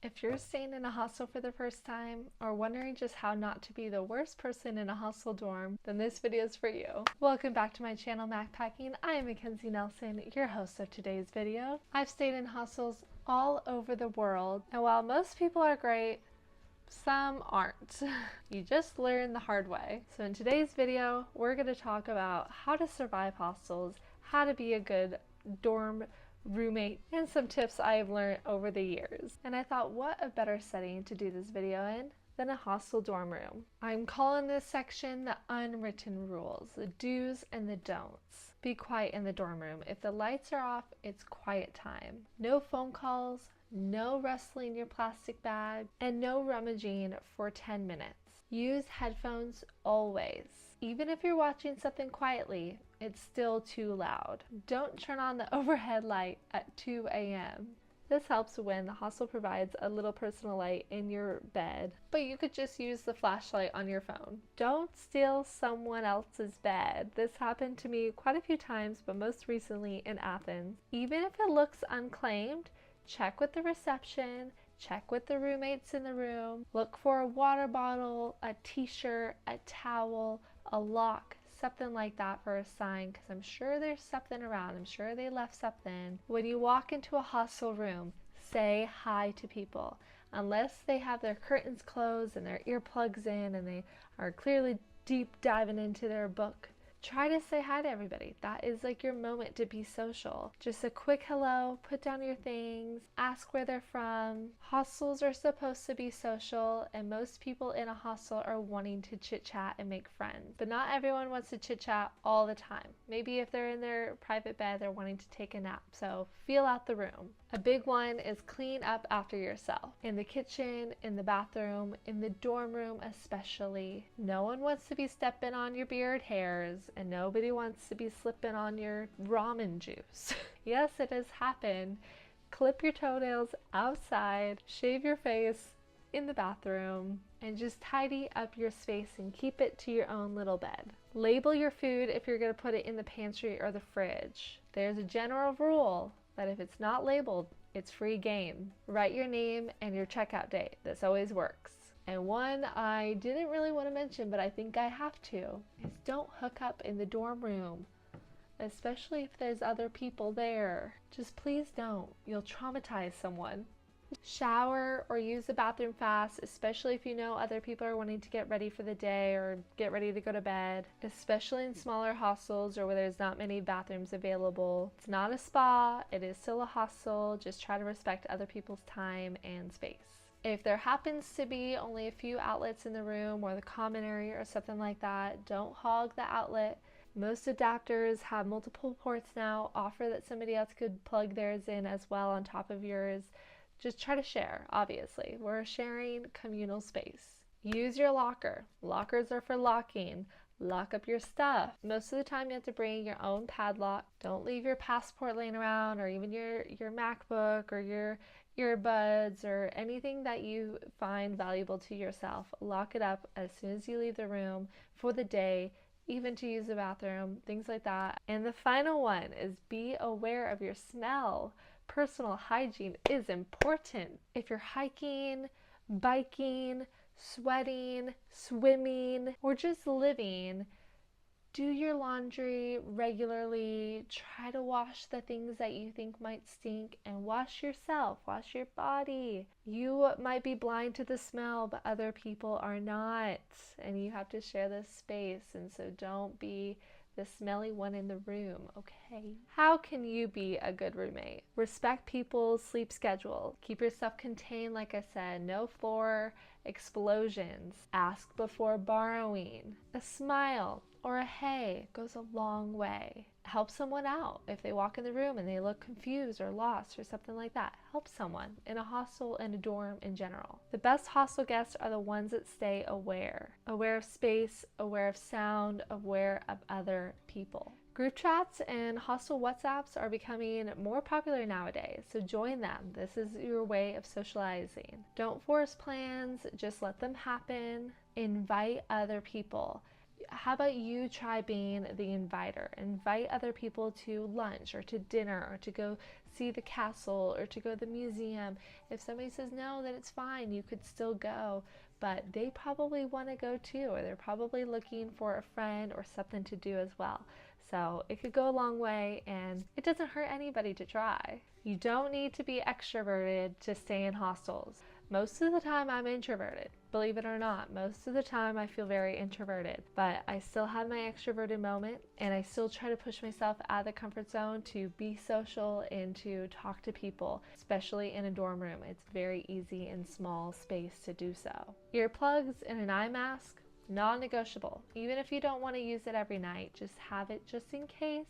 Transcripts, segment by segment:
If you're staying in a hostel for the first time or wondering just how not to be the worst person in a hostel dorm, then this video is for you. Welcome back to my channel, Backpacking. I am Mackenzie Nelson, your host of today's video. I've stayed in hostels all over the world, and while most people are great, some aren't. You just learn the hard way. So in today's video, we're going to talk about how to survive hostels, how to be a good dorm roommate, and some tips I have learned over the years. And I thought, what a better setting to do this video in than a hostel dorm room. I'm calling this section the unwritten rules, the do's and the don'ts. Be quiet in the dorm room. If the lights are off, it's quiet time. No phone calls, no rustling your plastic bag, and no rummaging for 10 minutes. Use headphones always. Even if you're watching something quietly, it's still too loud. Don't turn on the overhead light at 2 a.m. This helps when the hostel provides a little personal light in your bed, but you could just use the flashlight on your phone. Don't steal someone else's bed. This happened to me quite a few times, but most recently in Athens. Even if it looks unclaimed, check with the reception, check with the roommates in the room, look for a water bottle, a t-shirt, a towel, a lock, something like that for a sign, because I'm sure there's something around. I'm sure they left something. When you walk into a hostel room, say hi to people. Unless they have their curtains closed and their earplugs in and they are clearly deep diving into their book, try to say hi to everybody. That is like your moment to be social. Just a quick hello, put down your things, ask where they're from. Hostels are supposed to be social, and most people in a hostel are wanting to chit chat and make friends. But not everyone wants to chit chat all the time. Maybe if they're in their private bed, they're wanting to take a nap. So feel out the room. A big one is clean up after yourself. In the kitchen, in the bathroom, in the dorm room especially. No one wants to be stepping on your beard hairs, and nobody wants to be slipping on your ramen juice. Yes, it has happened. Clip your toenails outside, shave your face in the bathroom, and just tidy up your space and keep it to your own little bed. Label your food if you're going to put it in the pantry or the fridge. There's a general rule that if it's not labeled, it's free game. Write your name and your checkout date. This always works. And one I didn't really want to mention, but I think I have to, is don't hook up in the dorm room, especially if there's other people there. Just please don't. You'll traumatize someone. Shower or use the bathroom fast, especially if you know other people are wanting to get ready for the day or get ready to go to bed, especially in smaller hostels or where there's not many bathrooms available. It's not a spa, it is still a hostel. Just try to respect other people's time and space. If there happens to be only a few outlets in the room or the common area or something like that, don't hog the outlet. Most adapters have multiple ports now. Offer that somebody else could plug theirs in as well on top of yours. Just try to share, obviously. We're sharing communal space. Use your locker. Lockers are for locking. Lock up your stuff. Most of the time you have to bring your own padlock. Don't leave your passport laying around, or even your MacBook or your earbuds or anything that you find valuable to yourself. Lock it up as soon as you leave the room for the day, even to use the bathroom, things like that. And the final one is be aware of your smell. Personal hygiene is important. If you're hiking, biking, sweating, swimming, or just living, do your laundry regularly. Try to wash the things that you think might stink, and wash yourself, wash your body. You might be blind to the smell, but other people are not, and you have to share this space, and so don't be the smelly one in the room, okay? How can you be a good roommate? Respect people's sleep schedule. Keep your stuff contained, like I said. No floor explosions. Ask before borrowing. A smile or a hey goes a long way. Help someone out. If they walk in the room and they look confused or lost or something like that, help someone in a hostel and a dorm in general. The best hostel guests are the ones that stay aware. Aware of space, aware of sound, aware of other people. Group chats and hostel WhatsApps are becoming more popular nowadays, so join them. This is your way of socializing. Don't force plans, just let them happen. Invite other people. How about you try being the inviter? Invite other people to lunch or to dinner or to go see the castle or to go to the museum. If somebody says no, then it's fine, you could still go, but they probably want to go too, or they're probably looking for a friend or something to do as well. So it could go a long way, and it doesn't hurt anybody to try. You don't need to be extroverted to stay in hostels. Most of the time I'm introverted, believe it or not. Most of the time I feel very introverted, but I still have my extroverted moment, and I still try to push myself out of the comfort zone to be social and to talk to people, especially in a dorm room. It's very easy in small space to do so. Earplugs and an eye mask, non-negotiable. Even if you don't want to use it every night, just have it just in case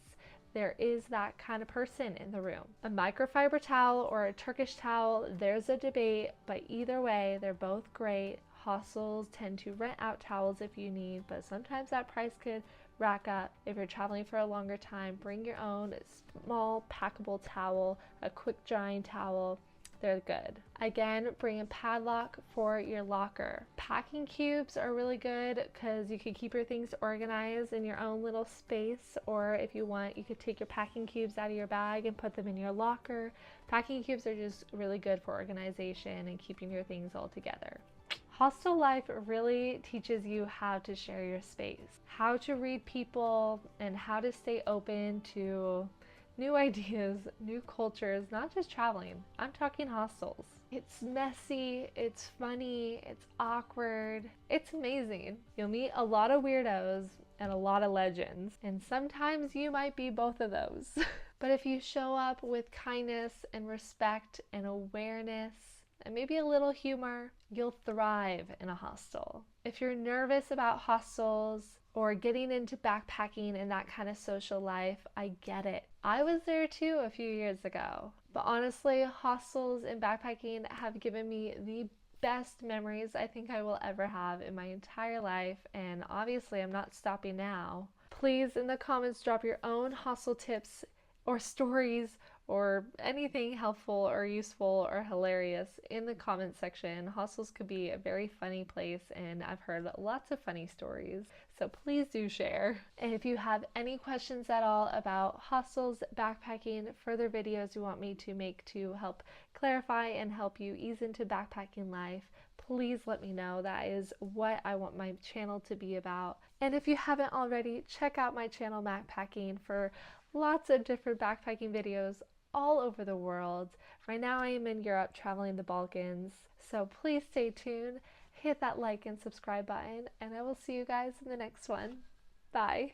there is that kind of person in the room. A microfiber towel or a Turkish towel, there's a debate, but either way, they're both great. Hostels tend to rent out towels if you need, but sometimes that price could rack up. If you're traveling for a longer time, bring your own small packable towel, a quick drying towel. They're good. Again, bring a padlock for your locker. Packing cubes are really good because you can keep your things organized in your own little space, or if you want, you could take your packing cubes out of your bag and put them in your locker. Packing cubes are just really good for organization and keeping your things all together. Hostel life really teaches you how to share your space, how to read people, and how to stay open to new ideas, new cultures, not just traveling. I'm talking hostels. It's messy, it's funny, it's awkward, it's amazing. You'll meet a lot of weirdos and a lot of legends, and sometimes you might be both of those. But if you show up with kindness and respect and awareness and maybe a little humor, you'll thrive in a hostel. If you're nervous about hostels or getting into backpacking and that kind of social life, I get it. I was there too a few years ago. But honestly, hostels and backpacking have given me the best memories I think I will ever have in my entire life, and obviously I'm not stopping now. Please, in the comments, drop your own hostel tips or stories or anything helpful or useful or hilarious in the comment section. Hostels could be a very funny place, and I've heard lots of funny stories, so please do share. And if you have any questions at all about hostels, backpacking, further videos you want me to make to help clarify and help you ease into backpacking life, please let me know. That is what I want my channel to be about. And if you haven't already, check out my channel Backpacking for lots of different backpacking videos all over the world. Right now I am in Europe traveling the Balkans, so please stay tuned, hit that like and subscribe button, and I will see you guys in the next one. Bye.